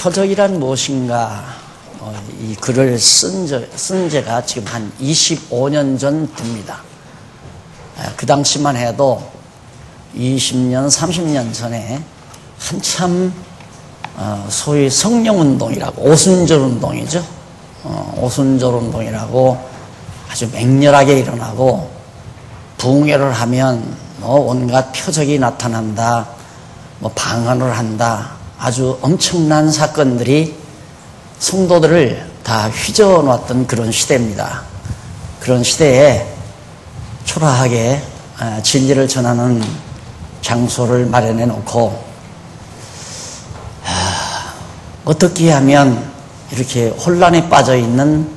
표적이란 무엇인가, 이 글을 쓴 제가 지금 한 25년 전 됩니다. 그 당시만 해도 20년, 30년 전에 한참 소위 성령운동이라고, 오순절운동이죠. 오순절운동이라고 아주 맹렬하게 일어나고, 부흥회를 하면 온갖 표적이 나타난다, 방언을 한다, 아주 엄청난 사건들이 성도들을 다 휘저어놨던 그런 시대입니다. 그런 시대에 초라하게 진리를 전하는 장소를 마련해 놓고, 어떻게 하면 이렇게 혼란에 빠져 있는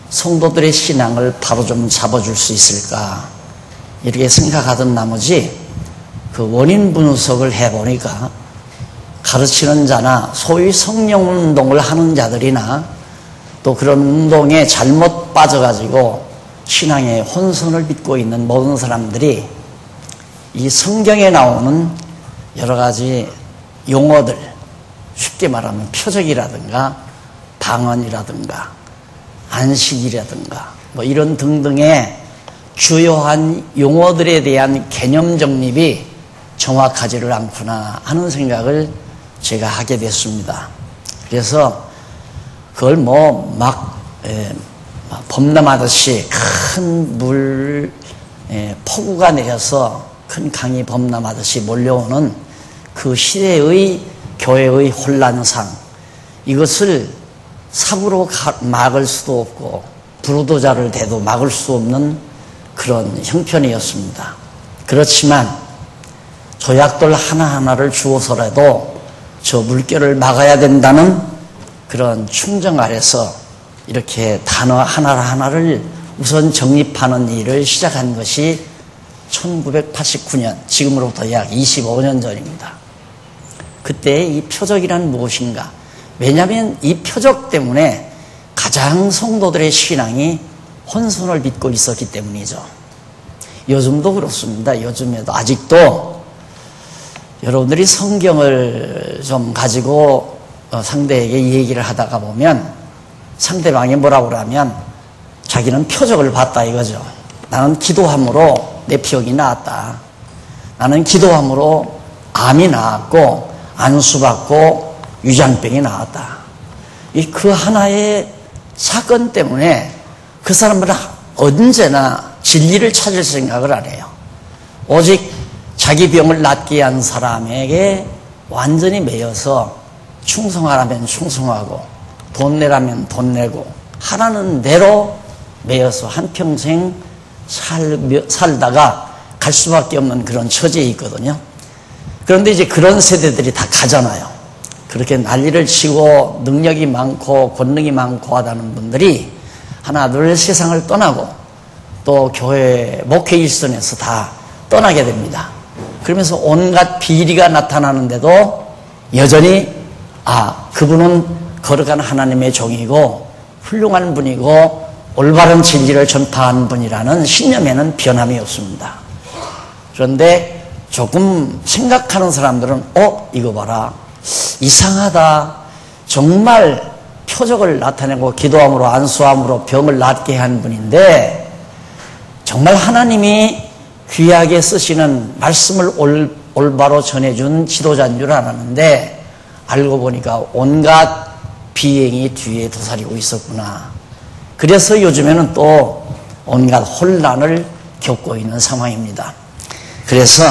성도들의 신앙을 바로 좀 잡아줄 수 있을까, 이렇게 생각하던 나머지 그 원인 분석을 해보니까 가르치는 자나 소위 성령운동을 하는 자들이나 또 그런 운동에 잘못 빠져가지고 신앙의 혼선을 믿고 있는 모든 사람들이 이 성경에 나오는 여러 가지 용어들, 쉽게 말하면 표적이라든가 방언이라든가 안식이라든가 이런 등등의 주요한 용어들에 대한 개념 정립이 정확하지를 않구나 하는 생각을 제가 하게 됐습니다. 그래서 그걸 범람하듯이 큰 물 폭우가 내려서 큰 강이 범람하듯이 몰려오는 그 시대의 교회의 혼란상, 이것을 삽으로 막을 수도 없고 부르도자를 대도 막을 수 없는 그런 형편이었습니다. 그렇지만 조약돌 하나하나를 주어서라도 저 물결을 막아야 된다는 그런 충정 아래서 이렇게 단어 하나하나를 우선 정립하는 일을 시작한 것이 1989년, 지금으로부터 약 25년 전입니다. 그때 이 표적이란 무엇인가? 왜냐하면 이 표적 때문에 가장 성도들의 신앙이 혼선을 믿고 있었기 때문이죠. 요즘도 그렇습니다. 요즘에도 아직도 여러분들이 성경을 좀 가지고 상대에게 얘기를 하다가 보면 상대방이 뭐라고 그러면 자기는 표적을 봤다 이거죠. 나는 기도함으로 내 병이 나았다. 나는 기도함으로 암이 나았고 안수받고 유장병이 나았다. 그 하나의 사건 때문에 그 사람은 언제나 진리를 찾을 생각을 안 해요. 오직 자기 병을 낫게 한 사람에게 완전히 매여서 충성하라면 충성하고 돈 내라면 돈 내고 하라는 대로 매여서 한평생 살다가 갈 수밖에 없는 그런 처지에 있거든요. 그런데 이제 그런 세대들이 다 가잖아요. 그렇게 난리를 치고 능력이 많고 권능이 많고 하다는 분들이 하나 둘 세상을 떠나고 또 교회 목회 일선에서 다 떠나게 됩니다. 그러면서 온갖 비리가 나타나는데도 여전히 그분은 거룩한 하나님의 종이고 훌륭한 분이고 올바른 진리를 전파한 분이라는 신념에는 변함이 없습니다. 그런데 조금 생각하는 사람들은 이거 봐라, 이상하다, 정말 표적을 나타내고 기도함으로 안수함으로 병을 낫게 한 분인데 정말 하나님이 귀하게 쓰시는 말씀을 올바로 전해준 지도자인 줄 알았는데 알고 보니까 온갖 비행이 뒤에 도사리고 있었구나. 그래서 요즘에는 또 온갖 혼란을 겪고 있는 상황입니다. 그래서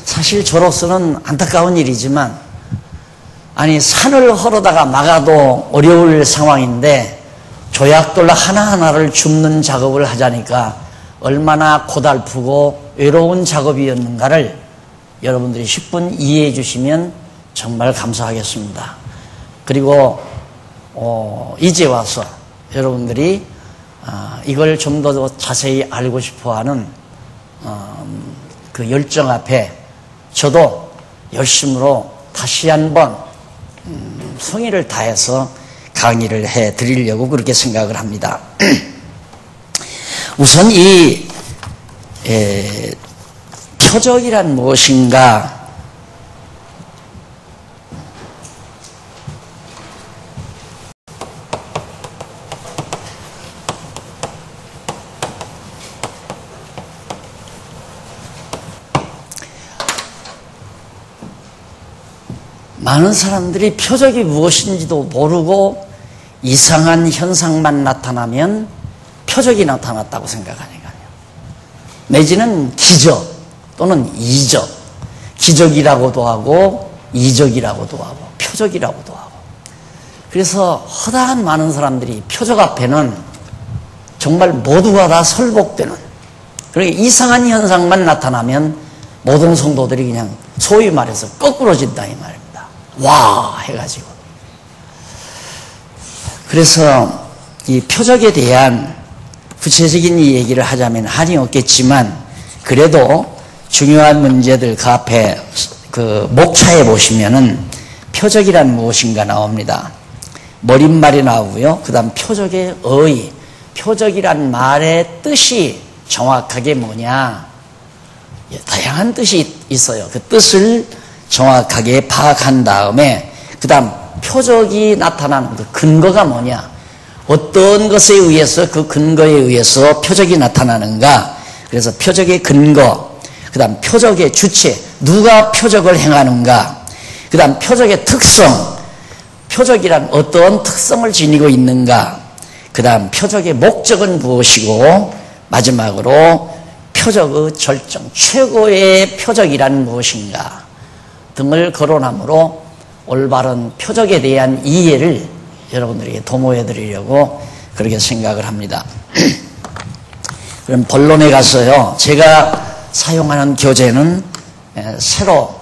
사실 저로서는 안타까운 일이지만 산을 허르다가 막아도 어려울 상황인데 조약돌 하나하나를 줍는 작업을 하자니까 얼마나 고달프고 외로운 작업이었는가를 여러분들이 10분 이해해 주시면 정말 감사하겠습니다. 그리고 이제 와서 여러분들이 이걸 좀 더 자세히 알고 싶어하는 그 열정 앞에 저도 열심으로 다시 한번 성의를 다해서 강의를 해드리려고 그렇게 생각을 합니다. 우선 이 표적이란 무엇인가, 많은 사람들이 표적이 무엇인지도 모르고 이상한 현상만 나타나면 표적이 나타났다고 생각하니까요. 내지는 기적 또는 이적, 기적이라고도 하고 이적이라고도 하고 표적이라고도 하고. 그래서 허다한 많은 사람들이 표적 앞에는 정말 모두가 다 설복되는, 그러니까 이상한 현상만 나타나면 모든 성도들이 그냥 소위 말해서 거꾸로진다 이 말입니다. 와 해가지고. 그래서 이 표적에 대한 구체적인 이 얘기를 하자면 한이 없겠지만, 그래도 중요한 문제들 그 앞에 그 목차에 보시면은 표적이란 무엇인가 나옵니다. 머릿말이 나오고요. 그 다음 표적의 어휘, 표적이란 말의 뜻이 정확하게 뭐냐, 다양한 뜻이 있어요. 그 뜻을 정확하게 파악한 다음에 그 다음 표적이 나타나는 그 근거가 뭐냐, 어떤 것에 의해서 그 근거에 의해서 표적이 나타나는가. 그래서 표적의 근거, 그 다음 표적의 주체, 누가 표적을 행하는가, 그 다음 표적의 특성, 표적이란 어떤 특성을 지니고 있는가, 그 다음 표적의 목적은 무엇이고, 마지막으로 표적의 절정, 최고의 표적이란 무엇인가 등을 거론함으로 올바른 표적에 대한 이해를 여러분들에게 도모해 드리려고 그렇게 생각을 합니다. 그럼 본론에 가서요, 제가 사용하는 교재는 새로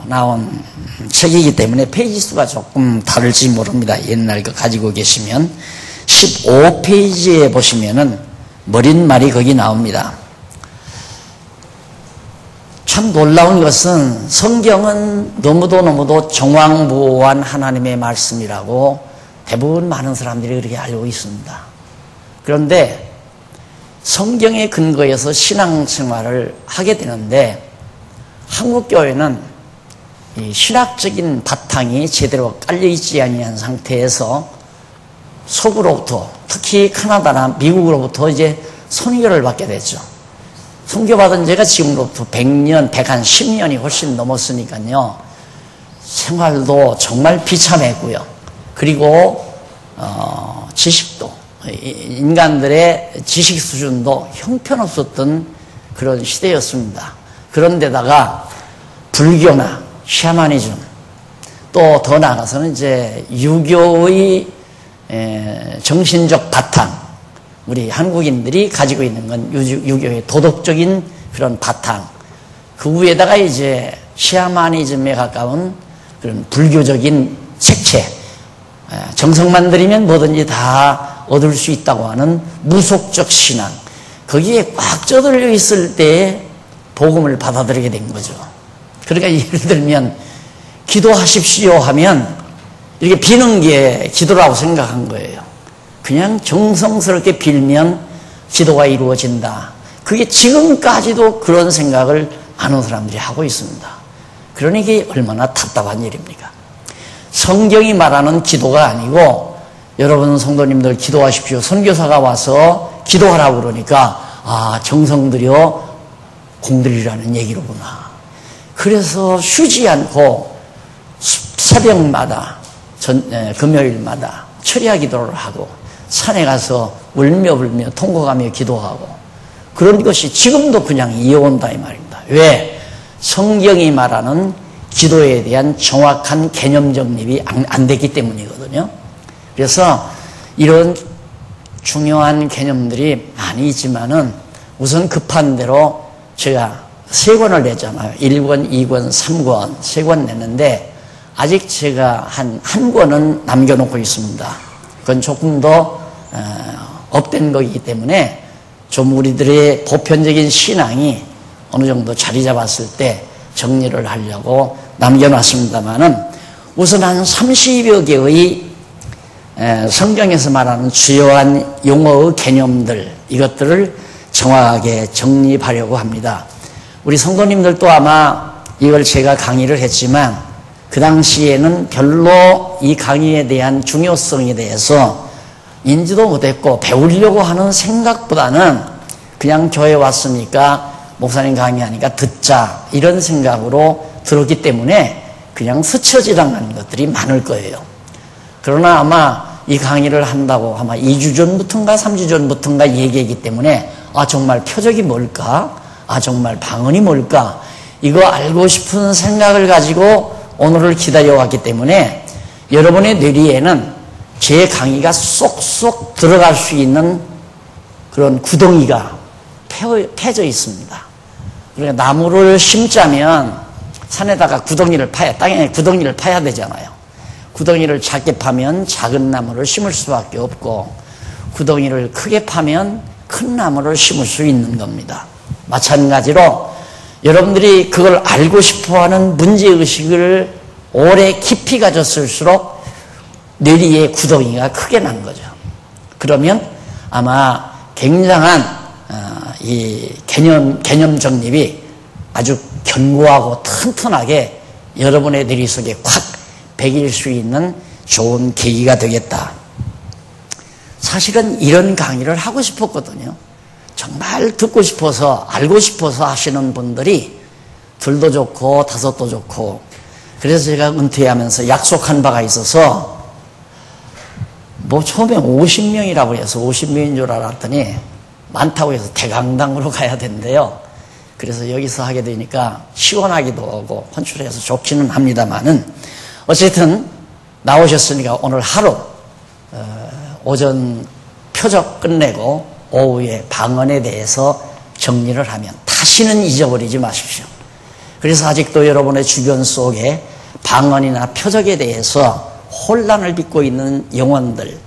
나온 책이기 때문에 페이지 수가 조금 다를지 모릅니다. 옛날 거 가지고 계시면 15페이지에 보시면은 머릿말이 거기 나옵니다. 참 놀라운 것은 성경은 너무도 정황무오한 하나님의 말씀이라고 대부분 많은 사람들이 그렇게 알고 있습니다. 그런데 성경의 근거에서 신앙생활을 하게 되는데, 한국교회는 이 신학적인 바탕이 제대로 깔려있지 아니한 상태에서 서구로부터, 특히 캐나다나 미국으로부터 이제 선교를 받게 됐죠. 선교받은 지가 지금으로부터 100년, 110년이 훨씬 넘었으니까요. 생활도 정말 비참했고요. 그리고 지식도, 인간들의 지식 수준도 형편없었던 그런 시대였습니다. 그런데다가 불교나 샤머니즘, 또 더 나아가서는 이제 유교의 정신적 바탕, 우리 한국인들이 가지고 있는 건 유교의 도덕적인 그런 바탕, 그 위에다가 이제 샤머니즘에 가까운 그런 불교적인 색채, 정성만 들이면 뭐든지 다 얻을 수 있다고 하는 무속적 신앙, 거기에 꽉 쪄들려 있을 때에 복음을 받아들이게 된 거죠. 그러니까 예를 들면 기도하십시오 하면 이렇게 비는 게 기도라고 생각한 거예요. 그냥 정성스럽게 빌면 기도가 이루어진다. 그게 지금까지도 그런 생각을 많은 사람들이 하고 있습니다. 그러니 이게 얼마나 답답한 일입니까? 성경이 말하는 기도가 아니고, 여러분 성도님들 기도하십시오, 선교사가 와서 기도하라고 그러니까 정성 들여 공들이라는 얘기로구나. 그래서 쉬지 않고 새벽마다 금요일마다 철야 기도를 하고 산에 가서 울며 불며 통곡하며 기도하고, 그런 것이 지금도 그냥 이어온다 이 말입니다. 왜? 성경이 말하는 기도에 대한 정확한 개념 정립이 안 됐기 때문이거든요. 그래서 이런 중요한 개념들이 많이 있지만은 우선 급한 대로 제가 3권을 냈잖아요. 1권, 2권, 3권 3권 냈는데 아직 제가 한 권은 남겨놓고 있습니다. 그건 조금 더 업된 거기 때문에 좀 우리들의 보편적인 신앙이 어느 정도 자리 잡았을 때 정리를 하려고 남겨놨습니다만은, 우선 한 30여 개의 성경에서 말하는 주요한 용어의 개념들, 이것들을 정확하게 정립하려고 합니다. 우리 성도님들도 아마 이걸 제가 강의를 했지만 그 당시에는 별로 이 강의에 대한 중요성에 대해서 인지도 못했고, 배우려고 하는 생각보다는 그냥 교회 왔으니까 목사님 강의하니까 듣자 이런 생각으로 들었기 때문에 그냥 스쳐 지나가는 것들이 많을 거예요. 그러나 아마 이 강의를 한다고 아마 2주 전부터인가 3주 전부터인가 얘기했기 때문에 정말 표적이 뭘까? 정말 방언이 뭘까? 이거 알고 싶은 생각을 가지고 오늘을 기다려왔기 때문에 여러분의 뇌리에는 제 강의가 쏙쏙 들어갈 수 있는 그런 구덩이가 패져 있습니다. 그러니까 나무를 심자면 산에다가 구덩이를 땅에 구덩이를 파야 되잖아요. 구덩이를 작게 파면 작은 나무를 심을 수밖에 없고 구덩이를 크게 파면 큰 나무를 심을 수 있는 겁니다. 마찬가지로 여러분들이 그걸 알고 싶어하는 문제의식을 오래 깊이 가졌을수록 뇌리의 구덩이가 크게 난 거죠. 그러면 아마 굉장한 이 개념 정립이 아주 견고하고 튼튼하게 여러분의 뇌리 속에 콱 배길 수 있는 좋은 계기가 되겠다. 사실은 이런 강의를 하고 싶었거든요. 정말 듣고 싶어서 알고 싶어서 하시는 분들이 둘도 좋고 다섯도 좋고 그래서 제가 은퇴하면서 약속한 바가 있어서 처음에 50명이라고 해서 50명인 줄 알았더니 많다고 해서 대강당으로 가야 된대요. 그래서 여기서 하게 되니까 시원하기도 하고 헌출해서 좋기는 합니다만은 어쨌든 나오셨으니까 오늘 하루 오전 표적 끝내고 오후에 방언에 대해서 정리를 하면 다시는 잊어버리지 마십시오. 그래서 아직도 여러분의 주변 속에 방언이나 표적에 대해서 혼란을 빚고 있는 영혼들,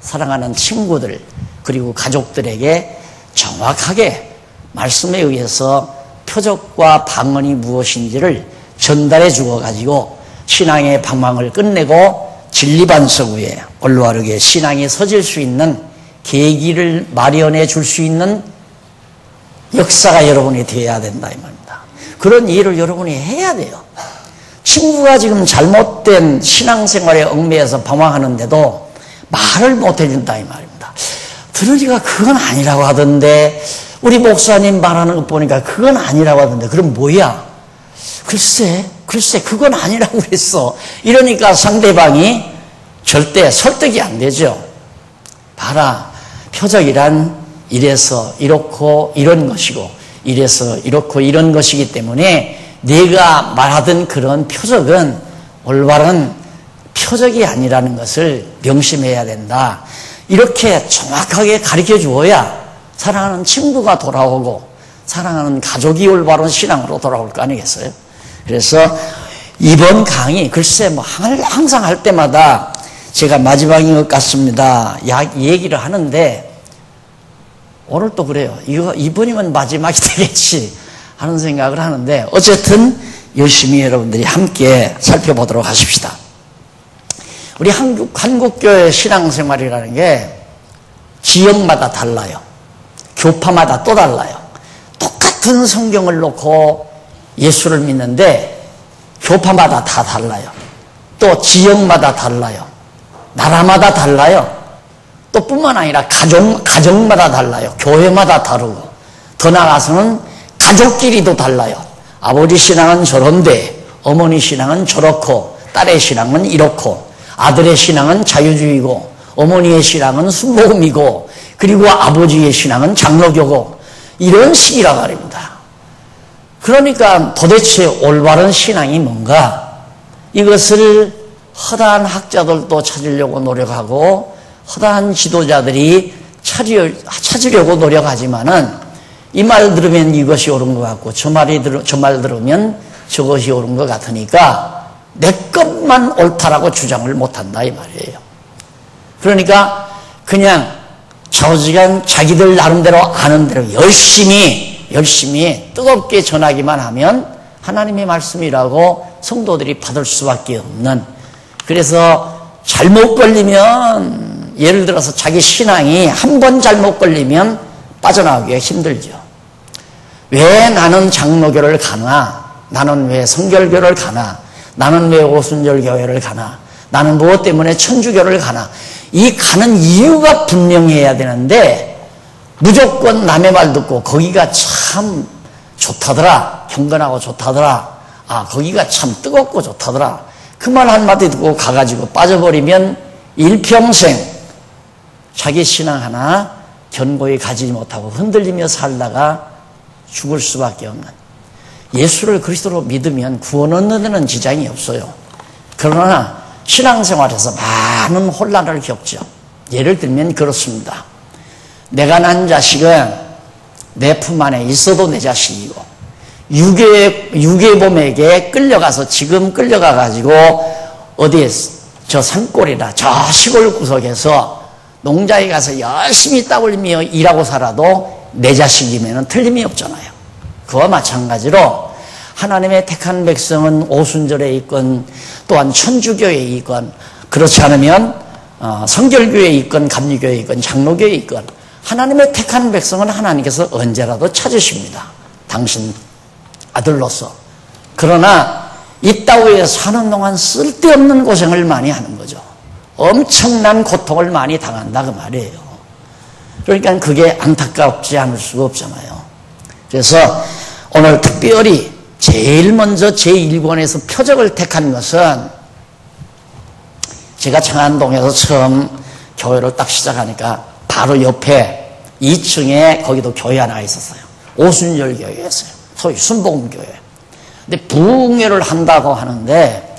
사랑하는 친구들, 그리고 가족들에게 정확하게 말씀에 의해서 표적과 방언이 무엇인지를 전달해 주어가지고 신앙의 방황을 끝내고 진리반석 위에 올바르게 신앙이 서질 수 있는 계기를 마련해 줄 수 있는 역사가 여러분이 되어야 된다 이 말입니다. 그런 일을 여러분이 해야 돼요. 친구가 지금 잘못된 신앙생활에 얽매여서 방황하는데도 말을 못 해준다 이 말입니다. 들으니까 그건 아니라고 하던데 우리 목사님 말하는 거 보니까 그건 아니라고 하던데 그럼 뭐야? 글쎄 그건 아니라고 그랬어. 이러니까 상대방이 절대 설득이 안 되죠. 봐라, 표적이란 이래서 이렇고 이런 것이고 이래서 이렇고 이런 것이기 때문에 네가 말하던 그런 표적은 올바른 표적이 아니라는 것을 명심해야 된다. 이렇게 정확하게 가르쳐 주어야 사랑하는 친구가 돌아오고 사랑하는 가족이 올바른 신앙으로 돌아올 거 아니겠어요? 그래서 이번 강의 글쎄 항상 할 때마다 제가 마지막인 것 같습니다. 얘기를 하는데 오늘 또 그래요. 이번이면 마지막이 되겠지 하는 생각을 하는데 어쨌든 열심히 여러분들이 함께 살펴보도록 하십시다. 우리 한국교회 신앙생활이라는 게 지역마다 달라요. 교파마다 또 달라요. 똑같은 성경을 놓고 예수를 믿는데 교파마다 다 달라요. 또 지역마다 달라요. 나라마다 달라요. 또 뿐만 아니라 가정마다 달라요. 교회마다 다르고 더 나아가서는 가족끼리도 달라요. 아버지 신앙은 저런데 어머니 신앙은 저렇고 딸의 신앙은 이렇고 아들의 신앙은 자유주의고 어머니의 신앙은 순복음이고 그리고 아버지의 신앙은 장로교고 이런 식이라 말입니다. 그러니까 도대체 올바른 신앙이 뭔가 이것을 허다한 학자들도 찾으려고 노력하고 허다한 지도자들이 찾으려고 노력하지만은 이 말 들으면 이것이 옳은 것 같고 저 말 들으면 저것이 옳은 것 같으니까 내 것만 옳다라고 주장을 못한다 이 말이에요. 그러니까 그냥 좌우지간 자기들 나름대로 아는 대로 열심히 뜨겁게 전하기만 하면 하나님의 말씀이라고 성도들이 받을 수밖에 없는, 그래서 잘못 걸리면 예를 들어서 자기 신앙이 한 번 잘못 걸리면 빠져나오기가 힘들죠. 왜 나는 장로교를 가나? 나는 왜 성결교를 가나? 나는 왜 오순절교회를 가나? 나는 무엇 때문에 천주교를 가나? 이 가는 이유가 분명해야 되는데 무조건 남의 말 듣고 거기가 참 좋다더라, 경건하고 좋다더라, 거기가 참 뜨겁고 좋다더라. 그 말 한마디 듣고 가가지고 빠져버리면 일평생 자기 신앙 하나 견고히 가지지 못하고 흔들리며 살다가 죽을 수밖에 없는, 예수를 그리스도로 믿으면 구원 얻는 데는 지장이 없어요. 그러나 신앙생활에서 많은 혼란을 겪죠. 예를 들면 그렇습니다. 내가 낳은 자식은 내 품 안에 있어도 내 자식이고, 유괴범에게 끌려가서 지금 끌려가가지고 어디에 저 산골이나 저 시골 구석에서 농장에 가서 열심히 땀 흘리며 일하고 살아도 내 자식이면 틀림이 없잖아요. 그와 마찬가지로 하나님의 택한 백성은 오순절에 있건 또한 천주교에 있건, 그렇지 않으면 성결교에 있건 감리교에 있건 장로교에 있건, 하나님의 택한 백성은 하나님께서 언제라도 찾으십니다. 당신 아들로서. 그러나 이 땅에 사는 동안 쓸데없는 고생을 많이 하는 거죠. 엄청난 고통을 많이 당한다 그 말이에요. 그러니까 그게 안타깝지 않을 수가 없잖아요. 그래서 오늘 특별히 제일 먼저 제1권에서 표적을 택한 것은, 제가 청안동에서 처음 교회를 딱 시작하니까 바로 옆에 2층에 거기도 교회 하나 있었어요. 오순절 교회였어요. 소위 순복음교회. 근데 부흥회를 한다고 하는데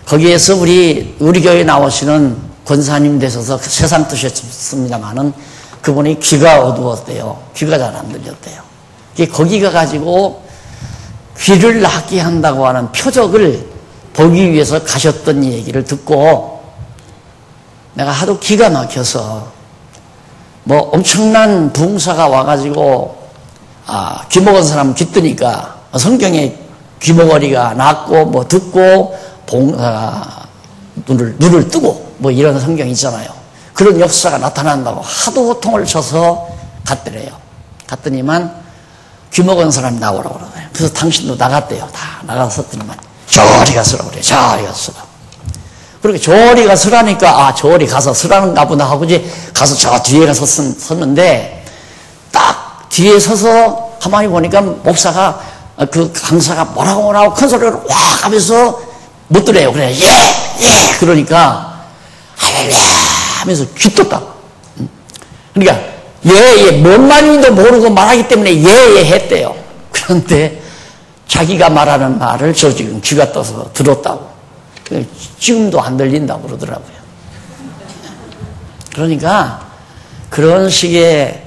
거기에서 우리 교회 나오시는 권사님 되셔서 세상 뜨셨습니다만은 그분이 귀가 어두웠대요. 귀가 잘 안 들렸대요. 거기 가가지고 귀를 낫게 한다고 하는 표적을 보기 위해서 가셨던 얘기를 듣고 내가 하도 기가 막혀서 뭐 엄청난 부흥사가 와가지고 귀 먹은 사람 귀 뜨니까 성경에 귀머거리가 났고 뭐 듣고 눈을 뜨고 뭐 이런 성경이 있잖아요. 그런 역사가 나타난다고 하도 호통을 쳐서 갔더래요. 갔더니만 귀 먹은 사람이 나오라고 그러더래요. 그래서 당신도 나갔대요. 다 나갔었더니만 저리 가서라고 그래요. 저리 가서. 그렇게 저리 가서라니까 저리 가서 서라는가 보다 하고 이제 가서 저 뒤에 가서 섰는데 딱 뒤에 서서 가만히 보니까 목사가 그 강사가 뭐라고 큰 소리로 와 하면서 묻더래요. 그래 예 그러니까 할렐루야 하면서 귀 떴다. 그러니까 뭔 말인지도 모르고 말하기 때문에 예 했대요. 그런데 자기가 말하는 말을 저 지금 귀가 떠서 들었다고. 지금도 안 들린다고 그러더라고요. 그러니까 그런 식의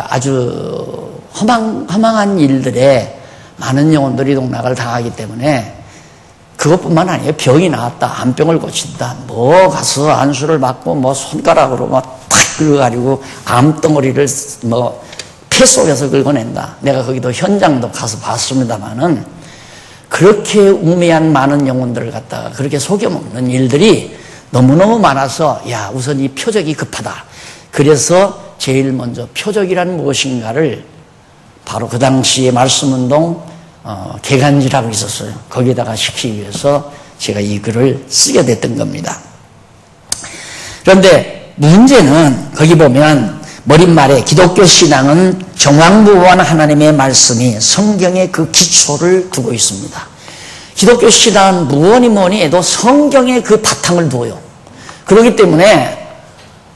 아주 허망한 일들에 많은 영혼들이 농락을 당하기 때문에 그것뿐만 아니에요. 병이 나왔다, 암병을 고친다, 뭐 가서 안수를 받고 뭐 손가락으로 막 탁 긁어가지고 암덩어리를 뭐 폐 속에서 긁어낸다. 내가 거기도 현장도 가서 봤습니다만은 그렇게 우매한 많은 영혼들을 갖다가 그렇게 속여먹는 일들이 너무너무 많아서 우선 이 표적이 급하다. 그래서 제일 먼저 표적이란 무엇인가를 바로 그 당시에 말씀운동 개간지라고 있었어요. 거기다가 시키기 위해서 제가 이 글을 쓰게 됐던 겁니다. 그런데 문제는 거기 보면 머릿말에 기독교 신앙은 정황부호한 하나님의 말씀이 성경의 그 기초를 두고 있습니다. 기독교 신앙은 뭐니 해도 성경의 그 바탕을 두어요. 그렇기 때문에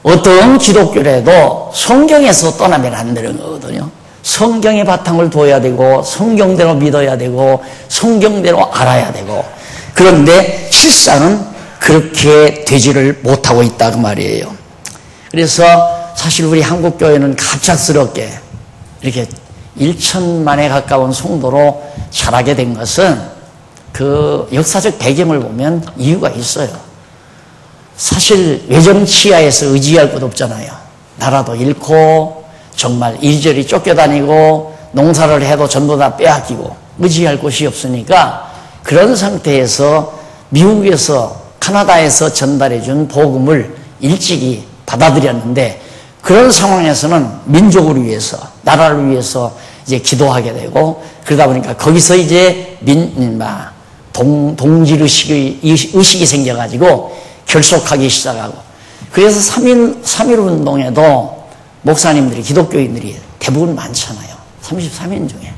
어떤 기독교라도 성경에서 떠나면 안 되는 거거든요. 성경의 바탕을 두어야 되고 성경대로 믿어야 되고 성경대로 알아야 되고, 그런데 실상은 그렇게 되지를 못하고 있다 그 말이에요. 그래서 사실 우리 한국교회는 갑작스럽게 이렇게 1천만에 가까운 성도로 자라게 된 것은 그 역사적 배경을 보면 이유가 있어요. 사실 외정치하에서 의지할 것 없잖아요. 나라도 잃고 정말 이리저리 쫓겨다니고 농사를 해도 전부 다 빼앗기고 의지할 곳이 없으니까 그런 상태에서 미국에서 카나다에서 전달해준 복음을 일찍이 받아들였는데, 그런 상황에서는 민족을 위해서 나라를 위해서 이제 기도하게 되고, 그러다 보니까 거기서 이제 동질의식이 생겨가지고 결속하기 시작하고, 그래서 3.1 운동에도 목사님들이 기독교인들이 대부분 많잖아요. 33인 중에.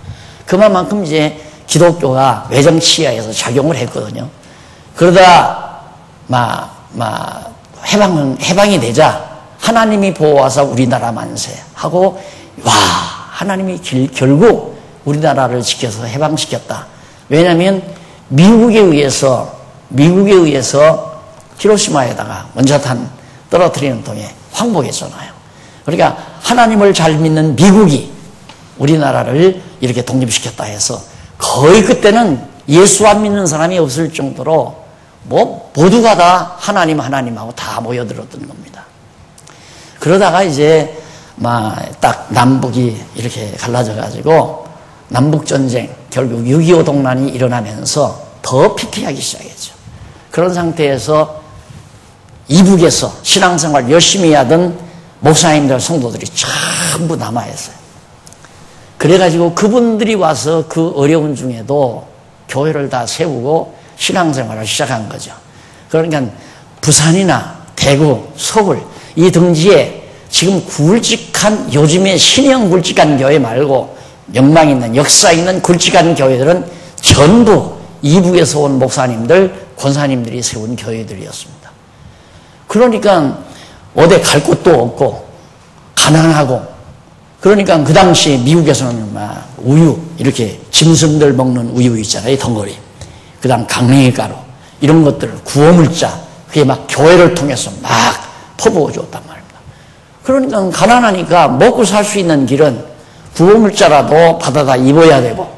그만큼 이제 기독교가 외정치하에서 작용을 했거든요. 그러다 해방이 되자 하나님이 보호하사 우리나라 만세 하고, 와, 하나님이 결국 우리나라를 지켜서 해방시켰다. 왜냐하면 미국에 의해서 히로시마에다가 원자탄 떨어뜨리는 동에 황복했잖아요. 그러니까 하나님을 잘 믿는 미국이 우리나라를 이렇게 독립시켰다 해서 거의 그때는 예수 안 믿는 사람이 없을 정도로 모두가 다 하나님하고 다 모여들었던 겁니다. 그러다가 이제 딱 남북이 이렇게 갈라져가지고 남북전쟁, 결국 6.25 동란이 일어나면서 더 피폐하기 시작했죠. 그런 상태에서 이북에서 신앙생활 열심히 하던 목사님들, 성도들이 전부 남아있어요. 그래가지고 그분들이 와서 그 어려운 중에도 교회를 다 세우고 신앙생활을 시작한 거죠. 그러니까 부산이나 대구, 서울 이 등지에 지금 굵직한, 요즘에 신형 굵직한 교회 말고 명망 있는, 역사 있는 굵직한 교회들은 전부 이북에서 온 목사님들, 권사님들이 세운 교회들이었습니다. 그러니까 어디 갈 곳도 없고 가난하고, 그러니까 그 당시 미국에서는 우유, 이렇게 짐승들 먹는 우유 있잖아요, 덩어리. 그 다음 강냉이 가루, 이런 것들을 구호물자, 그게 막 교회를 통해서 막 퍼부어 줬단 말입니다. 그러니까 가난하니까 먹고 살 수 있는 길은 구호물자라도 받아다 입어야 되고,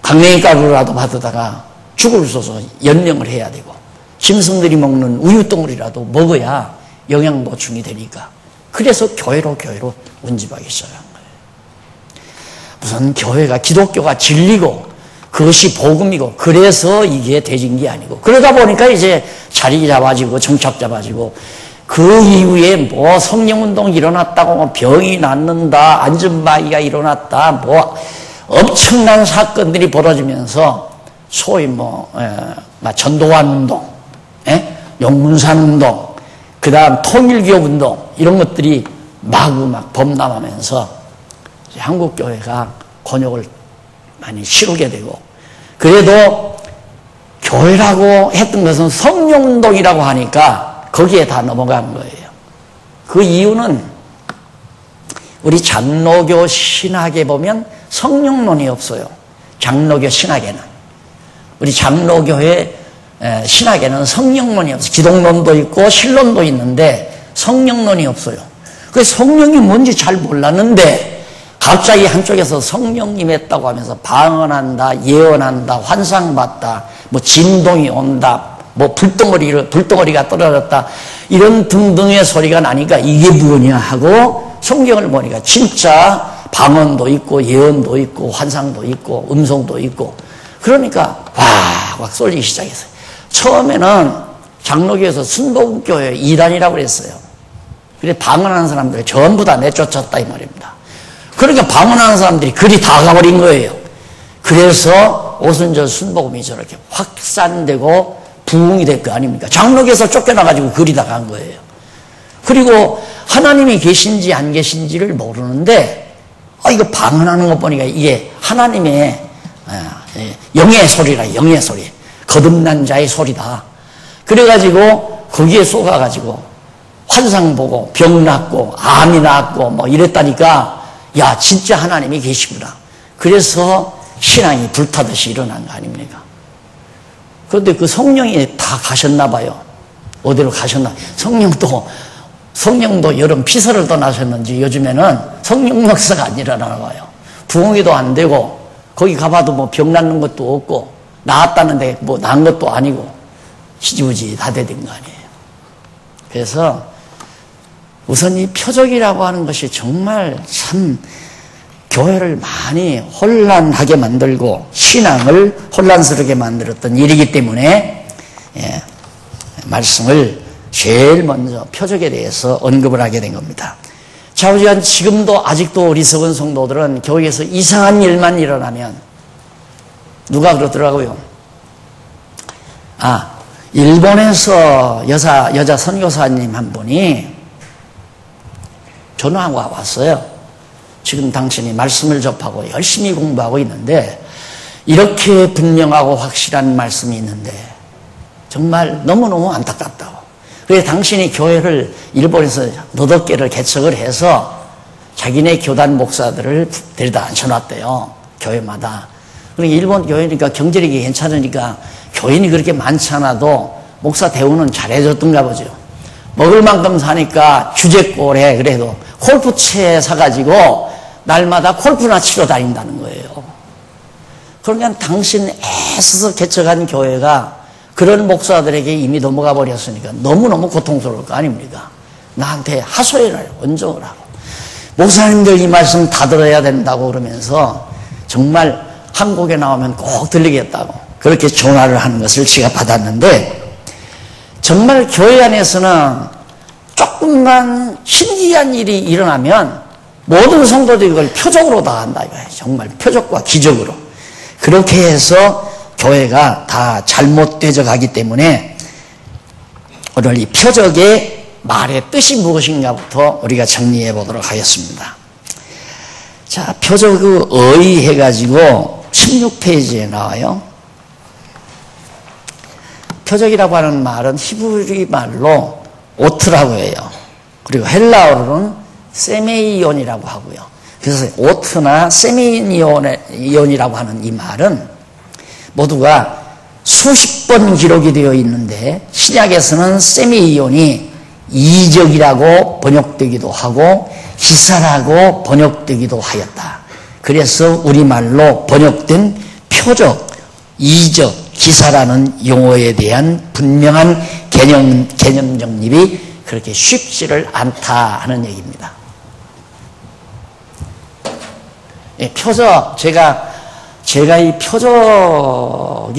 강냉이 가루라도 받아다가 죽을 써서 연명을 해야 되고, 짐승들이 먹는 우유 덩어리라도 먹어야 영양 보충이 되니까. 그래서 교회로 운집하기 시작한 거예요. 무슨 교회가, 기독교가 진리고 그것이 복음이고 그래서 이게 되진 게 아니고, 그러다 보니까 이제 자리 잡아지고 정착 잡아지고, 그 이후에 성령운동이 일어났다고, 병이 낫는다, 안전마이가 일어났다, 엄청난 사건들이 벌어지면서 소위 전도환 운동, 용문산 운동, 그 다음 통일기업 운동, 이런 것들이 마구 범람하면서 한국교회가 곤욕을 많이 치르게 되고, 그래도 교회라고 했던 것은 성령운동이라고 하니까 거기에 다 넘어간 거예요. 그 이유는 우리 장로교 신학에 보면 성령론이 없어요. 장로교 신학에는. 우리 장로교회 신학에는 성령론이 없어요. 기독론도 있고 신론도 있는데 성령론이 없어요. 그 성령이 뭔지 잘 몰랐는데 갑자기 한쪽에서 성령 임했다고 하면서 방언한다, 예언한다, 환상봤다, 진동이 온다, 불덩어리가 떨어졌다, 이런 등등의 소리가 나니까 이게 뭐냐 하고 성경을 보니까 진짜 방언도 있고 예언도 있고 환상도 있고 음성도 있고, 그러니까 막 쏠리기 시작했어요. 처음에는 장로교에서 순복음교회 이단이라고 그랬어요. 그래 방언하는 사람들 전부 다 내쫓았다 이 말입니다. 그러니까 방언하는 사람들이 그리 다 가버린 거예요. 그래서 오순절 순복음이 저렇게 확산되고 부흥이 될 거 아닙니까? 장로교에서 쫓겨나가지고 그리 다 간 거예요. 그리고 하나님이 계신지 안 계신지를 모르는데, 이거 방언하는 거 보니까 이게 하나님의 영의 소리라, 영의 소리. 거듭난 자의 소리다. 그래가지고 거기에 쏘가가지고 환상 보고 병 낫고 암이 낫고 이랬다니까, 야 진짜 하나님이 계시구나. 그래서 신앙이 불타듯이 일어난 거 아닙니까? 그런데 그 성령이 다 가셨나 봐요. 어디로 가셨나? 성령도 여름 피서를 떠나셨는지 요즘에는 성령 역사가 안 일어나나 봐요. 부흥회도 안 되고 거기 가봐도 병 낫는 것도 없고 나았다는데 나은 것도 아니고 지지부지 다 되는 거 아니에요. 그래서 우선 이 표적이라고 하는 것이 정말 참 교회를 많이 혼란하게 만들고 신앙을 혼란스럽게 만들었던 일이기 때문에 말씀을 제일 먼저 표적에 대해서 언급을 하게 된 겁니다. 좌우지간 지금도 아직도 어리석은 성도들은 교회에서 이상한 일만 일어나면 누가 그러더라고요. 일본에서 여자 선교사님 한 분이 전화가 왔어요. 지금 당신이 말씀을 접하고 열심히 공부하고 있는데 이렇게 분명하고 확실한 말씀이 있는데 정말 너무너무 안타깝다고. 그래서 당신이 교회를 일본에서 너덟 개를 개척을 해서 자기네 교단 목사들을 데려다 앉혀놨대요. 교회마다. 그러니까 일본 교회니까 경제력이 괜찮으니까 교인이 그렇게 많지 않아도 목사 대우는 잘해줬던가 보죠. 먹을 만큼 사니까 주제꼴에 그래도 골프채 사가지고 날마다 골프나 치러 다닌다는 거예요. 그러니까 당신 애써서 개척한 교회가 그런 목사들에게 이미 넘어가 버렸으니까 너무너무 고통스러울 거 아닙니까? 나한테 하소연을 하고 원정을 하고 목사님들 이 말씀 다 들어야 된다고 그러면서 정말 한국에 나오면 꼭 들리겠다고 그렇게 전화를 하는 것을 제가 받았는데 정말 교회 안에서는 조금만 신기한 일이 일어나면 모든 성도들이 이걸 표적으로 다 한다 이거예요. 정말 표적과 기적으로. 그렇게 해서 교회가 다 잘못되져 가기 때문에 오늘 이 표적의 말의 뜻이 무엇인가부터 우리가 정리해 보도록 하겠습니다. 자, 표적의 의 해가지고 16페이지에 나와요. 표적이라고 하는 말은 히브리 말로 오트라고 해요. 그리고 헬라어로는 세메이온이라고 하고요. 그래서 오트나 세메이온이라고 하는 이 말은 모두가 수십 번 기록이 되어 있는데 신약에서는 세메이온이 이적이라고 번역되기도 하고 기사라고 번역되기도 하였다. 그래서 우리말로 번역된 표적, 이적, 기사라는 용어에 대한 분명한 개념 정립이 그렇게 쉽지를 않다 하는 얘기입니다. 예, 표적, 제가 이 표적이라고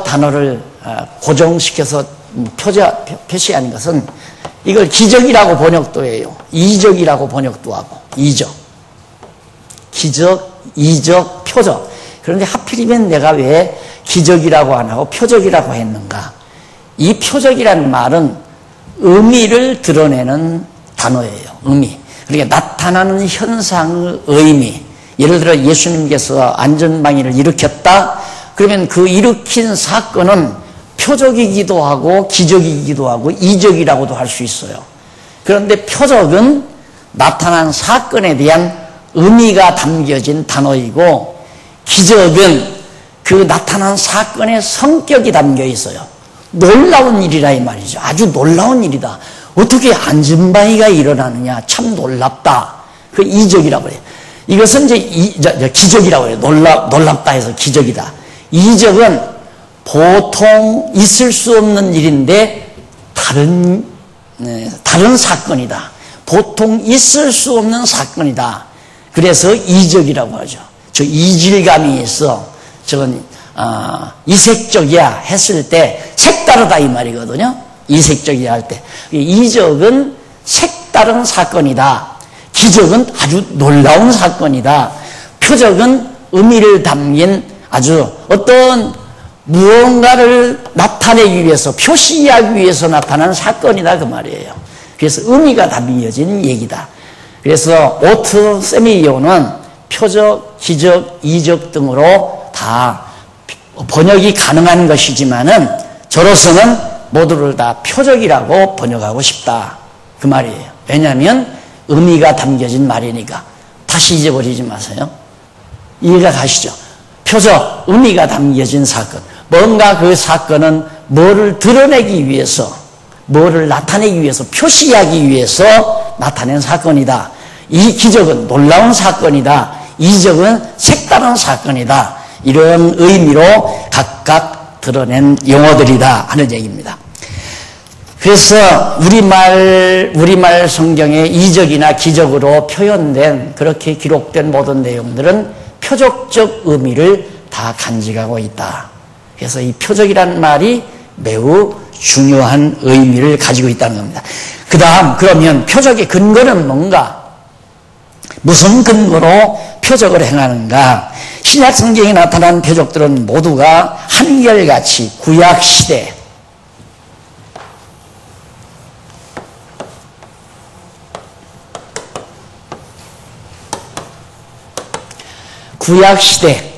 단어를 고정시켜서 표시한 것은 이걸 기적이라고 번역도 해요. 이적이라고 번역도 하고, 이적. 기적, 이적, 표적. 그런데 하필이면 내가 왜 기적이라고 안 하고 표적이라고 했는가? 이 표적이라는 말은 의미를 드러내는 단어예요. 의미. 그러니까 나타나는 현상의 의미. 예를 들어 예수님께서 안전방위를 일으켰다. 그러면 그 일으킨 사건은 표적이기도 하고 기적이기도 하고 이적이라고도 할 수 있어요. 그런데 표적은 나타난 사건에 대한 의미가 담겨진 단어이고 기적은 그 나타난 사건의 성격이 담겨 있어요. 놀라운 일이라 이 말이죠. 아주 놀라운 일이다. 어떻게 안전방위가 일어나느냐. 참 놀랍다. 그 이적이라고 해요. 이것은 이제 기적이라고 해요. 놀랍다 해서 기적이다. 이적은 보통 있을 수 없는 일인데 다른 사건이다. 보통 있을 수 없는 사건이다. 그래서 이적이라고 하죠. 저 이질감이 있어. 저건 이색적이야 했을 때 색다르다 이 말이거든요. 이색적이야 할 때. 이적은 색다른 사건이다. 기적은 아주 놀라운 사건이다. 표적은 의미를 담긴 아주 어떤 무언가를 나타내기 위해서 표시하기 위해서 나타난 사건이다 그 말이에요. 그래서 의미가 담겨진 얘기다. 그래서 오트 세미이온은 표적, 기적, 이적 등으로 다 번역이 가능한 것이지만은 저로서는 모두를 다 표적이라고 번역하고 싶다 그 말이에요. 왜냐하면 의미가 담겨진 말이니까. 다시 잊어버리지 마세요. 이해가 가시죠? 표적, 의미가 담겨진 사건. 뭔가 그 사건은 뭐를 드러내기 위해서, 뭐를 나타내기 위해서, 표시하기 위해서 나타낸 사건이다. 이 기적은 놀라운 사건이다. 이적은 색다른 사건이다. 이런 의미로 각각 드러낸 용어들이다 하는 얘기입니다. 그래서 우리말 성경에 이적이나 기적으로 표현된 그렇게 기록된 모든 내용들은 표적적 의미를 다 간직하고 있다. 그래서 이 표적이라는 말이 매우 중요한 의미를 가지고 있다는 겁니다. 그 다음 그러면 표적의 근거는 뭔가? 무슨 근거로 표적을 행하는가? 신약 성경에 나타난 표적들은 모두가 한결같이 구약시대 구약시대,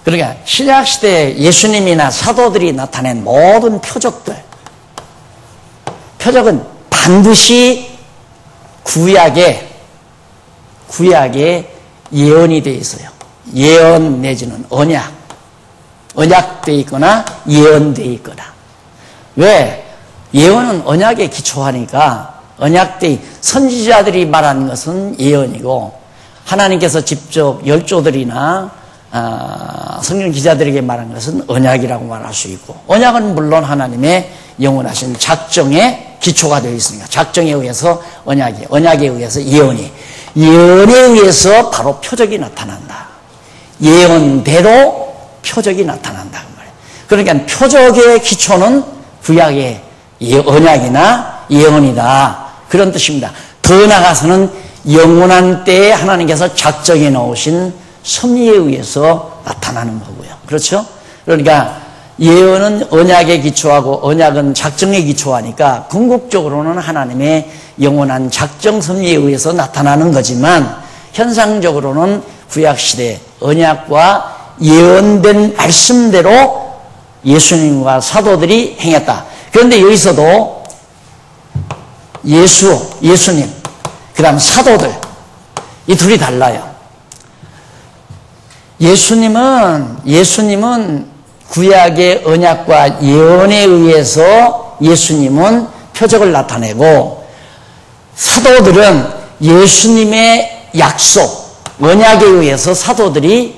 그러니까 신약시대 예수님이나 사도들이 나타낸 모든 표적들, 표적은 반드시 구약에 예언이 되어 있어요. 예언 내지는 언약되어 있거나 예언되어 있거나. 왜? 예언은 언약에 기초하니까 선지자들이 말하는 것은 예언이고 하나님께서 직접 열조들이나 성경 기자들에게 말한 것은 언약이라고 말할 수 있고, 언약은 물론 하나님의 영원하신 작정에 기초가 되어 있으니까 작정에 의해서 언약에 의해서 예언에 의해서 바로 표적이 나타난다. 예언대로 표적이 나타난다 그 말이에요. 그러니까 표적의 기초는 구약의 언약이나 예언이다, 그런 뜻입니다. 더 나아가서는 영원한 때에 하나님께서 작정해 놓으신 섭리에 의해서 나타나는 거고요. 그렇죠? 그러니까 예언은 언약에 기초하고 언약은 작정에 기초하니까 궁극적으로는 하나님의 영원한 작정 섭리에 의해서 나타나는 거지만, 현상적으로는 구약시대 언약과 예언된 말씀대로 예수님과 사도들이 행했다. 그런데 여기서도 예수님, 그 다음 사도들, 이 둘이 달라요. 예수님은 구약의 언약과 예언에 의해서 예수님은 표적을 나타내고, 사도들은 예수님의 약속, 언약에 의해서 사도들이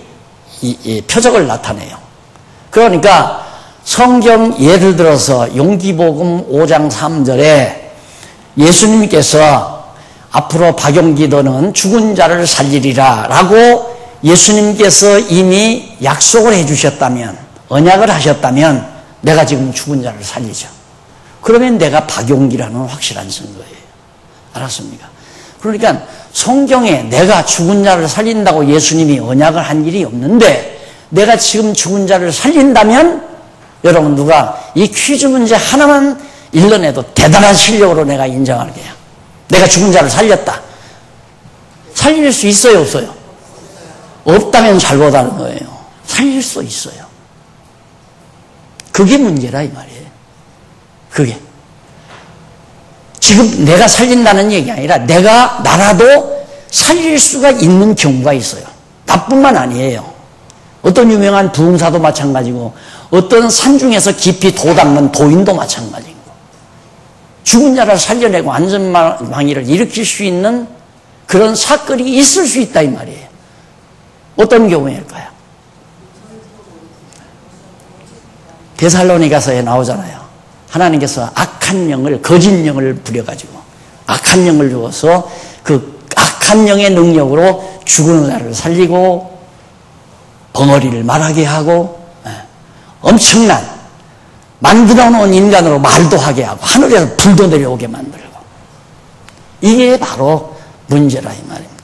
이 표적을 나타내요. 그러니까 성경 예를 들어서 용기복음 5장 3절에 예수님께서 앞으로 박용기 너는 죽은 자를 살리리라 라고 예수님께서 이미 약속을 해주셨다면, 언약을 하셨다면 내가 지금 죽은 자를 살리죠. 그러면 내가 박용기라는 확실한 증거예요. 알았습니까? 그러니까 성경에 내가 죽은 자를 살린다고 예수님이 언약을 한 일이 없는데, 내가 지금 죽은 자를 살린다면 여러분 누가 이 퀴즈 문제 하나만 일러내도 대단한 실력으로 내가 인정할게요. 내가 죽은 자를 살렸다. 살릴 수 있어요, 없어요? 없다면 잘못하는 거예요. 살릴 수 있어요. 그게 문제라 이 말이에요. 그게 지금 내가 살린다는 얘기 아니라 나라도 살릴 수가 있는 경우가 있어요. 나뿐만 아니에요. 어떤 유명한 부흥사도 마찬가지고, 어떤 산중에서 깊이 도닦는 도인도 마찬가지고, 죽은 자를 살려내고 안전망이를 일으킬 수 있는 그런 사건이 있을 수 있다 이 말이에요. 어떤 경우일까요? 데살로니가서에 나오잖아요. 하나님께서 악한 영을, 거짓 영을 부려가지고 악한 영을 주어서 그 악한 영의 능력으로 죽은 자를 살리고 벙어리를 말하게 하고, 엄청난 만들어 놓은 인간으로 말도 하게 하고 하늘에서 불도 내려오게 만들고, 이게 바로 문제라 이 말입니다.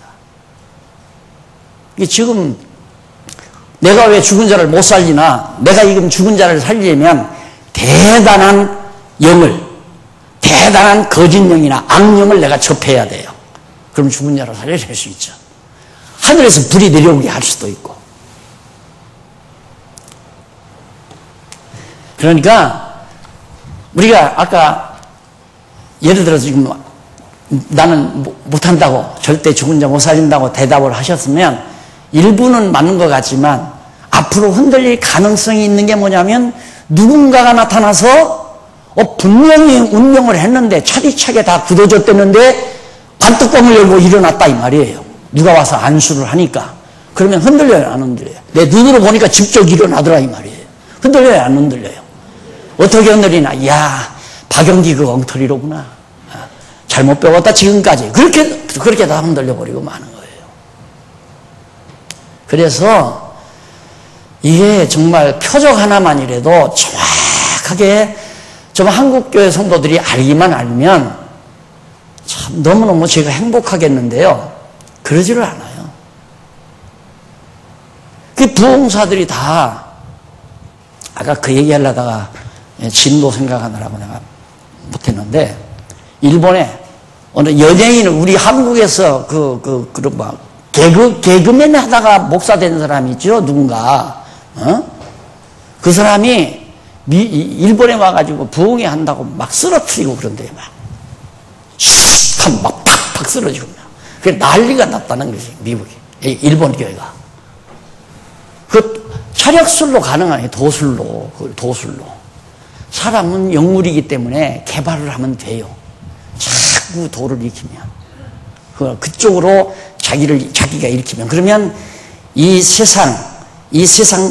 지금 내가 왜 죽은 자를 못 살리나? 내가 지금 죽은 자를 살리려면 대단한 영을, 대단한 거짓 영이나 악령을 내가 접해야 돼요. 그럼 죽은 자를 살려낼 수 있죠. 하늘에서 불이 내려오게 할 수도 있고. 그러니까 우리가 아까 예를 들어서 지금 나는 못한다고, 절대 죽은 자 못 살린다고 대답을 하셨으면 일부는 맞는 것 같지만, 앞으로 흔들릴 가능성이 있는 게 뭐냐면, 누군가가 나타나서 분명히 운명을 했는데 차디차게 다 굳어졌댔는데 관뚜껑을 열고 일어났다 이 말이에요. 누가 와서 안수를 하니까. 그러면 흔들려요, 안 흔들려요? 내 눈으로 보니까 직접 일어나더라 이 말이에요. 흔들려요, 안 흔들려요? 어떻게 흔들리나? 이야, 박영기 그 엉터리로구나. 잘못 배웠다 지금까지. 그렇게 다 흔들려버리고 마는 거예요. 그래서 이게 정말 표적 하나만이라도 정확하게 좀 한국교회 성도들이 알기만 알면 참 너무너무 제가 행복하겠는데요. 그러지를 않아요. 그 부흥사들이 다, 아까 그 얘기 하려다가 진도 생각하느라고 내가 못했는데, 일본에 어느 연예인을 우리 한국에서 개그맨 하다가 목사 된 사람이 있죠, 누군가. 그 사람이 일본에 와가지고 부흥회 한다고 막 쓰러뜨리고 그런데 막, 슉! 하면 막 팍팍 쓰러지고. 그게 난리가 났다는 거지, 미국이. 일본 교회가. 그 차력술로 가능하네, 도술로. 도술로. 사람은 영물이기 때문에 개발을 하면 돼요. 자꾸 도를 익히면. 그쪽으로 자기가 일으키면. 그러면 이 세상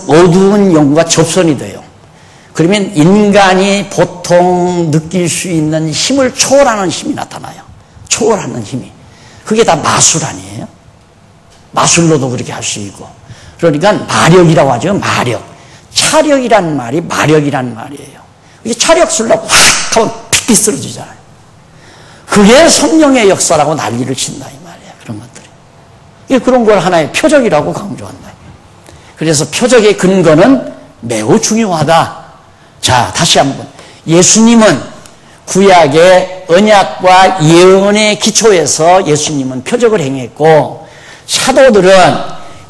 어두운 영과 접선이 돼요. 그러면 인간이 보통 느낄 수 있는 힘을 초월하는 힘이 나타나요. 초월하는 힘이. 그게 다 마술 아니에요? 마술로도 그렇게 할 수 있고. 그러니까 마력이라고 하죠. 마력. 차력이란 말이 마력이란 말이에요. 이게 차력술로 확 하면 픽 쓰러지잖아요. 그게 성령의 역사라고 난리를 친다 이 말이에요. 그런 것들이. 그런 걸 하나의 표적이라고 강조한다. 그래서 표적의 근거는 매우 중요하다. 자, 다시 한번. 예수님은 구약의 언약과 예언의 기초에서 예수님은 표적을 행했고, 사도들은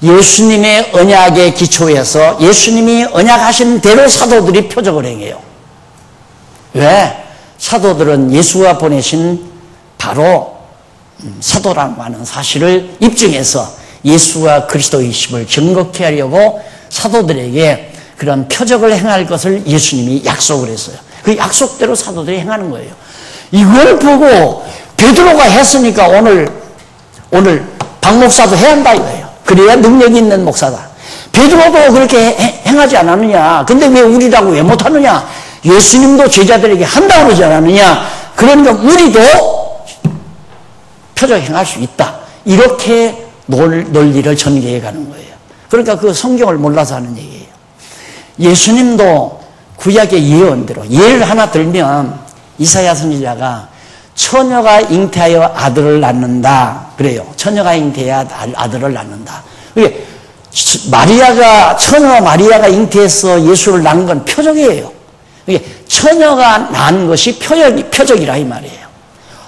예수님의 언약의 기초에서 예수님이 언약하신 대로 사도들이 표적을 행해요. 왜? 사도들은 예수가 보내신 바로 사도라고 하는 사실을 입증해서 예수가 그리스도이심을 증거케 하려고 사도들에게 그런 표적을 행할 것을 예수님이 약속을 했어요. 그 약속대로 사도들이 행하는 거예요. 이걸 보고 베드로가 했으니까 오늘 박 목사도 해야 한다 이거예요. 그래야 능력이 있는 목사다. 베드로도 그렇게 행하지 않았느냐. 근데 왜 우리라고 왜 못하느냐. 예수님도 제자들에게 한다고 그러지 않았느냐. 그러니까 우리도 표적 행할 수 있다. 이렇게 논리를 전개해 가는 거예요. 그러니까 그 성경을 몰라서 하는 얘기예요. 예수님도 구약의 예언대로 예를 하나 들면 이사야 선지자가 처녀가 잉태하여 아들을 낳는다 그래요. 처녀가 잉태하여 아들을 낳는다. 그게 처녀 마리아가 잉태해서 예수를 낳은 건 표적이에요. 그게 처녀가 낳은 것이 표적이라 이 말이에요.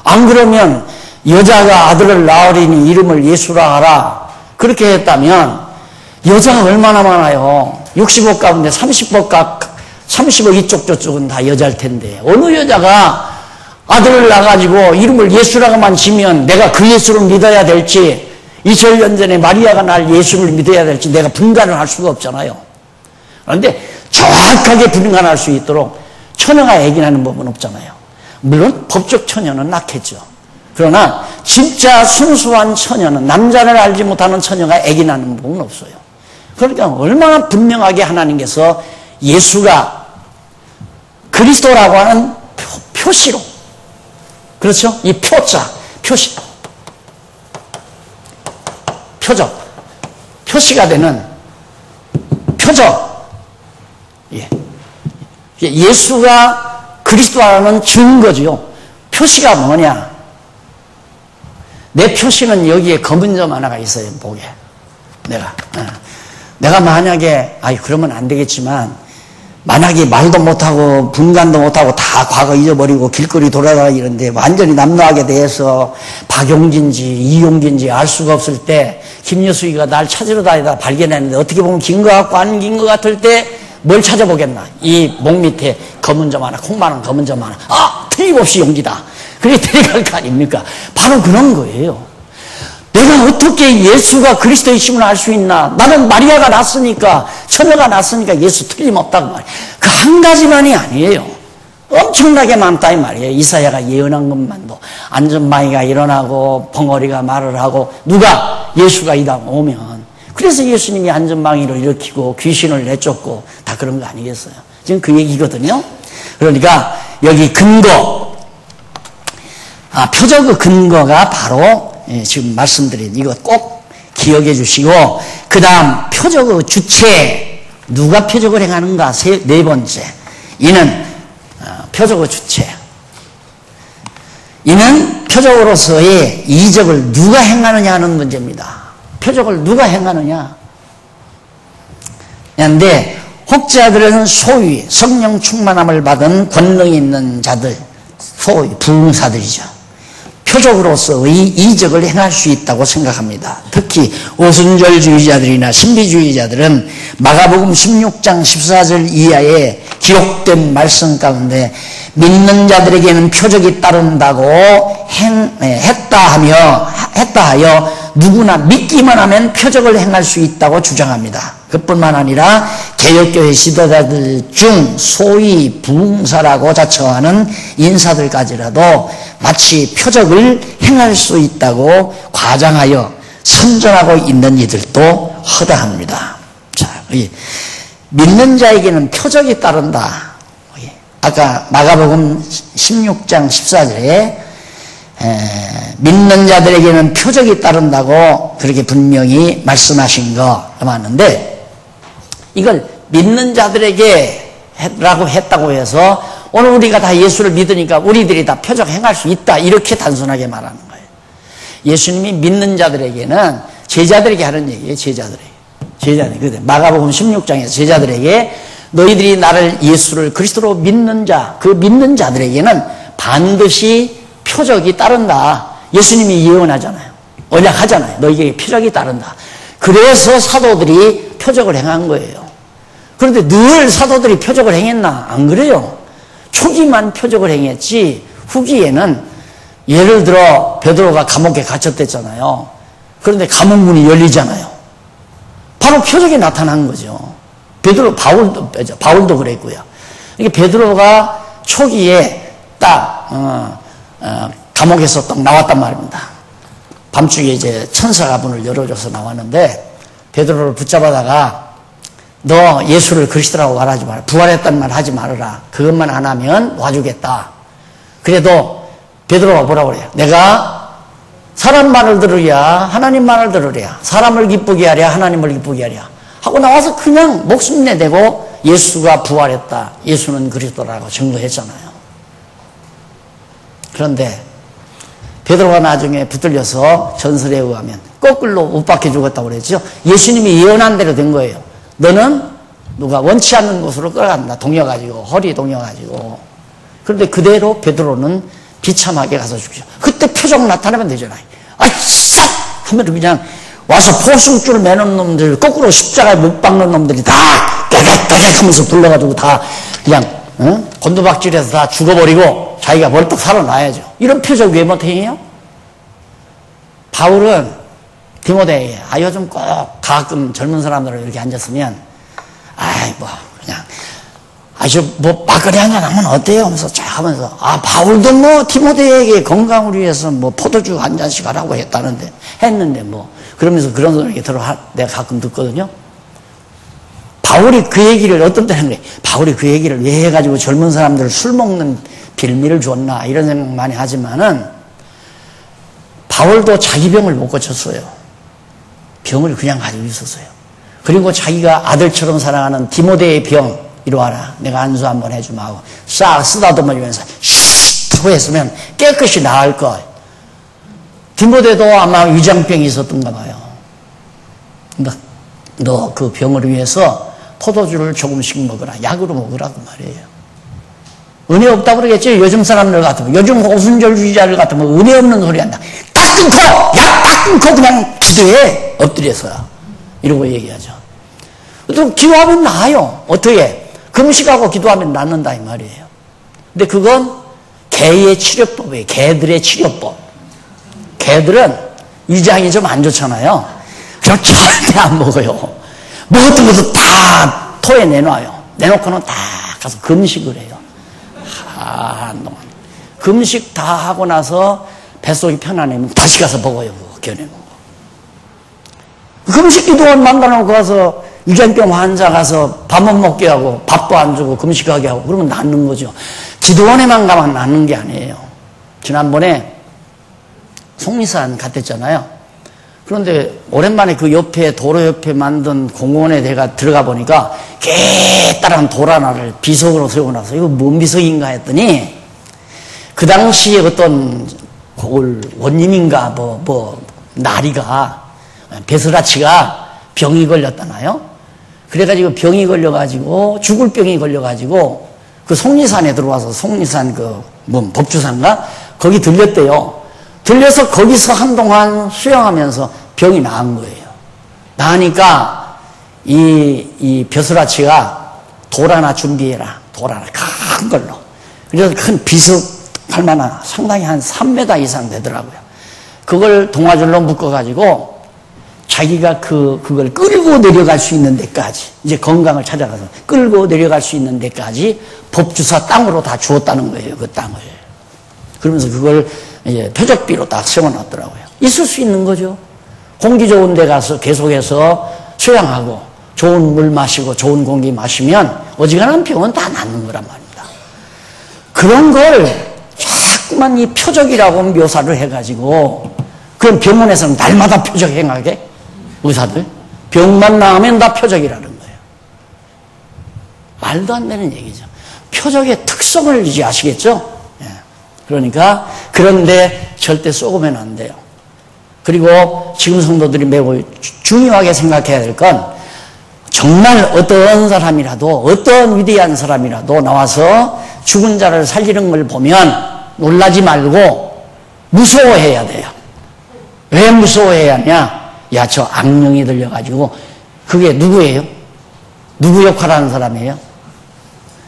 안 그러면 여자가 아들을 낳으리니 이름을 예수라 하라 그렇게 했다면 여자가 얼마나 많아요. 60억 가운데 30억 이쪽 저쪽은 다 여자일 텐데 어느 여자가 아들을 낳아가지고 이름을 예수라고만 지면 내가 그 예수를 믿어야 될지 2000년 전에 마리아가 날 예수를 믿어야 될지 내가 분간을 할 수가 없잖아요. 그런데 정확하게 분간할 수 있도록 처녀가 애기나는 법은 없잖아요. 물론 법적 처녀는 낳겠죠. 그러나 진짜 순수한 처녀는 남자를 알지 못하는 처녀가 애기나는 법은 없어요. 그러니까 얼마나 분명하게 하나님께서 예수가 그리스도라고 하는 표시로 그렇죠? 이 표자, 표시 표적 표시가 되는 표적 예수가 그리스도라는 증거죠. 표시가 뭐냐? 내 표시는 여기에 검은 점 하나가 있어요. 보게 내가 만약에 그러면 안 되겠지만 만약에 말도 못하고 분간도 못하고 다 과거 잊어버리고 길거리 돌아다니는데 완전히 남노하게 대해서 박용진지 이용진지 알 수가 없을 때 김여수이가 날 찾으러 다니다 발견했는데 어떻게 보면 긴 것 같고 안 긴 것 같을 때 뭘 찾아보겠나. 이 목 밑에 검은 점 하나 콩만한 검은 점 하나 틀림없이 용기다. 그게 데려갈 거 아닙니까? 바로 그런 거예요. 내가 어떻게 예수가 그리스도이심을 알 수 있나? 나는 마리아가 낳았으니까 처녀가 낳았으니까 예수 틀림없다고 말이에요. 그 한 가지만이 아니에요. 엄청나게 많다 이 말이에요. 이사야가 예언한 것만도 안전망이가 일어나고 벙어리가 말을 하고 누가 예수가 이 땅 오면 그래서 예수님이 안전망이를 일으키고 귀신을 내쫓고 다 그런 거 아니겠어요? 지금 그 얘기거든요. 그러니까 여기 근거 표적의 근거가 바로 지금 말씀드린 이것 꼭 기억해 주시고 그 다음 표적의 주체 누가 표적을 행하는가 네 번째 이는 표적의 주체 이는 표적으로서의 이적을 누가 행하느냐 하는 문제입니다. 표적을 누가 행하느냐 그런데 혹자들은 소위 성령 충만함을 받은 권능이 있는 자들 소위 부흥사들이죠. 표적으로서의 이적을 행할 수 있다고 생각합니다. 특히 오순절주의자들이나 신비주의자들은 마가복음 16장 14절 이하에 기록된 말씀 가운데 믿는 자들에게는 표적이 따른다고 했다 하여 누구나 믿기만 하면 표적을 행할 수 있다고 주장합니다. 그뿐만 아니라 개혁교회 지도자들 중 소위 부흥사라고 자처하는 인사들까지라도 마치 표적을 행할 수 있다고 과장하여 선전하고 있는 이들도 허다합니다. 자, 믿는 자에게는 표적이 따른다. 아까 마가복음 16장 14절에 믿는 자들에게는 표적이 따른다고 그렇게 분명히 말씀하신 거 맞는데, 이걸 믿는 자들에게 라고 했다고 해서 오늘 우리가 다 예수를 믿으니까 우리들이 다 표적 행할 수 있다, 이렇게 단순하게 말하는 거예요. 예수님이 믿는 자들에게는 제자들에게 하는 얘기예요. 제자들에게. 마가복음 16장에서 제자들에게 너희들이 나를 예수를 그리스도로 믿는 자, 그 믿는 자들에게는 반드시 표적이 따른다. 예수님이 예언하잖아요. 언약하잖아요. 너희에게 표적이 따른다. 그래서 사도들이 표적을 행한 거예요. 그런데 늘 사도들이 표적을 행했나? 안 그래요. 초기만 표적을 행했지 후기에는, 예를 들어 베드로가 감옥에 갇혔댔잖아요. 그런데 감옥문이 열리잖아요. 바로 표적이 나타난 거죠. 바울도 그랬고요. 이게 베드로가 초기에 딱 감옥에서 딱 나왔단 말입니다. 밤중에 이제 천사가 문을 열어줘서 나왔는데, 베드로를 붙잡아다가 너 예수를 그리스도라고 말하지 마라. 부활했다는 말 하지 말아라. 그것만 안 하면 와주겠다. 그래도 베드로가 뭐라고 그래요? 내가 사람 말을 들으랴 하나님 말을 들으랴, 사람을 기쁘게 하랴 하나님을 기쁘게 하랴 하고 나와서 그냥 목숨 내대고 예수가 부활했다, 예수는 그리스도라고 증거했잖아요. 그런데 베드로가 나중에 붙들려서 전설에 의하면 거꾸로 못 박혀 죽었다고 그랬죠. 예수님이 예언한 대로 된 거예요. 너는 누가 원치 않는 곳으로 끌어간다. 동여가지고, 허리 동여가지고. 그런데 그대로 베드로는 비참하게 가서 죽죠. 그때 표적 나타나면 되잖아요. 싹 하면 그냥 와서 포승줄 매는 놈들, 거꾸로 십자가에 못 박는 놈들이 다 까닥까닥 하면서 불러가지고 다 그냥 곤두박질해서 다 죽어버리고 자기가 벌떡 살아나야죠. 이런 표적 왜 못해요? 바울은 디모데에게 요즘 꼭 가끔 젊은 사람들 이렇게 앉았으면 그냥 뭐 막걸리 한잔 하면 어때요? 하면서 쫙 하면서 바울도 뭐 디모데에게 건강을 위해서 뭐 포도주 한 잔씩 하라고 했는데 뭐 그러면서 그런 소리 내가 가끔 듣거든요. 바울이 그 얘기를 어떤 때는 그래. 바울이 그 얘기를 왜 해가지고 젊은 사람들 술 먹는 빌미를 줬나 이런 생각 많이 하지만은 바울도 자기 병을 못 고쳤어요. 병을 그냥 가지고 있었어요. 그리고 자기가 아들처럼 사랑하는 디모데의 병 이리 와라. 내가 안수 한번 해주마 하고 싹 쓰다듬으면서 쉿 했으면 깨끗이 나을 거예요. 디모데도 아마 위장병이 있었던가 봐요. 너 그 병을 위해서 포도주를 조금씩 먹으라. 약으로 먹으라고 말이에요. 은혜 없다고 그러겠지. 요즘 사람들 같으면, 요즘 오순절주의자들 같으면 은혜 없는 소리 한다. 딱 끊고, 약 딱 끊고 그냥 기도해. 엎드려서야. 이러고 얘기하죠. 또 기도하면 나아요. 어떻게? 금식하고 기도하면 낫는다 이 말이에요. 근데 그건 개의 치료법이에요. 개들의 치료법. 개들은 위장이 좀 안 좋잖아요. 그럼 절대 안 먹어요. 먹었던 것도 다 토에 내놔요. 내놓고는 다 가서 금식을 해요. 한동안. 금식 다 하고 나서 뱃속이 편안해면 다시 가서 먹어요. 그거 겨내는 거. 금식 기도원 만나놓고 가서 위장병 환자 가서 밥 못 먹게 하고 밥도 안 주고 금식하게 하고 그러면 낫는 거죠. 기도원에만 가면 낫는 게 아니에요. 지난번에 속리산 갔댔잖아요. 그런데 오랜만에 그 옆에 도로 옆에 만든 공원에 내가 들어가 보니까 개따란 돌 하나를 비석으로 세워놔서 이거 뭔 비석인가 했더니 그 당시에 어떤 원님인가 나리가 베스라치가 병이 걸렸잖아요. 그래가지고 병이 걸려가지고 죽을 병이 걸려가지고 그 속리산에 들어와서 속리산 법주산가 거기 들렸대요. 들려서 거기서 한동안 수영하면서 병이 나은 거예요. 나으니까 이 벼슬아치가 돌 하나 준비해라. 돌 하나 큰 걸로. 그래서 큰 비석할 만한 상당히 한 3m 이상 되더라고요. 그걸 동아줄로 묶어가지고 자기가 그걸 끌고 내려갈 수 있는 데까지, 이제 건강을 찾아가서 끌고 내려갈 수 있는 데까지 법주사 땅으로 다 주었다는 거예요, 그 땅을. 그러면서 그걸 이제 표적비로 딱 세워놨더라고요. 있을 수 있는 거죠. 공기 좋은 데 가서 계속해서 수양하고 좋은 물 마시고 좋은 공기 마시면 어지간한 병은 다 낫는 거란 말입니다. 그런 걸 자꾸만 이 표적이라고 묘사를 해가지고, 그럼 병원에서는 날마다 표적 행하게? 의사들? 병만 나으면 다 표적이라는 거예요. 말도 안 되는 얘기죠. 표적의 특성을 이제 아시겠죠? 예. 그러니까 그런데 절대 쏘으면 안 돼요. 그리고 지금 성도들이 매우 중요하게 생각해야 될 건, 정말 어떤 사람이라도, 어떤 위대한 사람이라도 나와서 죽은 자를 살리는 걸 보면 놀라지 말고 무서워해야 돼요. 왜 무서워해야 하냐? 야, 저 악령이 들려가지고. 그게 누구예요? 누구 역할하는 사람이에요?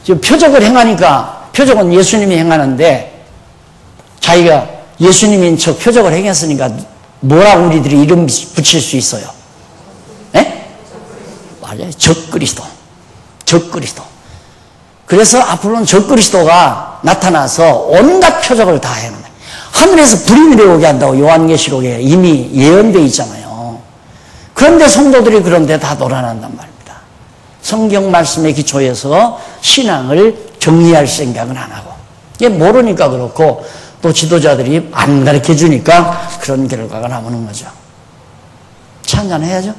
지금 표적을 행하니까, 표적은 예수님이 행하는데 자기가 예수님인 척 표적을 행했으니까 뭐라고 우리들이 이름 붙일 수 있어요? 예? 맞아요. 적그리스도. 적그리스도. 그래서 앞으로는 적그리스도가 나타나서 온갖 표적을 다 해놓는 거예요. 하늘에서 불이 내려오게 한다고 요한계시록에 이미 예언되어 있잖아요. 그런데 성도들이 그런데 다 놀아난단 말입니다. 성경 말씀의 기초에서 신앙을 정리할 생각은 안 하고, 이게 모르니까 그렇고, 또 지도자들이 안 가르쳐 주니까 그런 결과가 나오는 거죠. 찬양해야죠.